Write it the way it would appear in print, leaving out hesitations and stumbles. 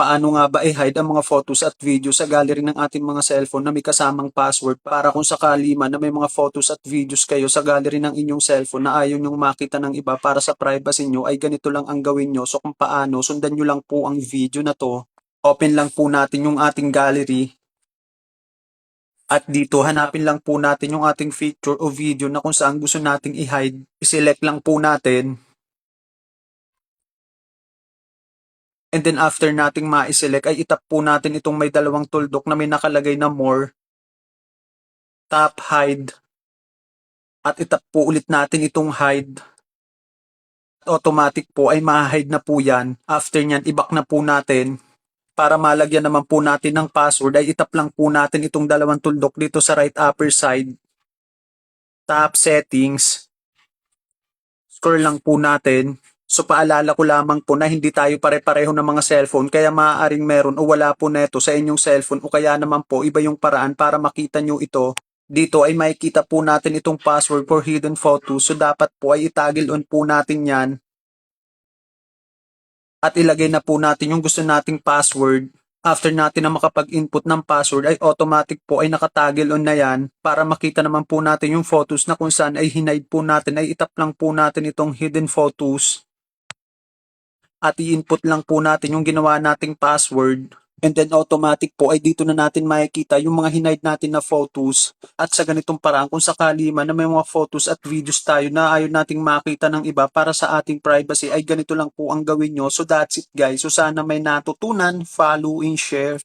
Paano nga ba i-hide ang mga photos at video sa gallery ng ating mga cellphone na may kasamang password para kung sakali man na may mga photos at videos kayo sa gallery ng inyong cellphone na ayaw nyong makita ng iba para sa privacy nyo ay ganito lang ang gawin nyo. So kung paano, sundan nyo lang po ang video na to. Open lang po natin yung ating gallery. At dito, hanapin lang po natin yung ating picture o video na kung saan gusto nating i-hide. I-select lang po natin. And then after nating ma-select ay itap po natin itong may dalawang tuldok na may nakalagay na more, tap hide, at itap po ulit natin itong hide. Automatic po ay ma-hide na po yan. After nyan, i-back na po natin. Para malagyan naman po natin ng password ay itap lang po natin itong dalawang tuldok dito sa right upper side. Tap settings. Scroll lang po natin. So paalala ko lamang po na hindi tayo pare-pareho ng mga cellphone kaya maaaring meron o wala po neto sa inyong cellphone o kaya naman po iba yung paraan para makita nyo ito. Dito ay makikita po natin itong password for hidden photos so dapat po ay itagil on po natin yan. At ilagay na po natin yung gusto nating password. After natin na makapag-input ng password ay automatic po ay nakatagil on na yan para makita naman po natin yung photos na kung saan ay hinide po natin ay itap lang po natin itong hidden photos. At i-input lang po natin yung ginawa nating password. And then automatic po ay dito na natin makikita yung mga hinide natin na photos. At sa ganitong paraan kung sakali man na may mga photos at videos tayo na ayaw nating makita ng iba para sa ating privacy ay ganito lang po ang gawin nyo. So that's it guys. So sana may natutunan, follow and share.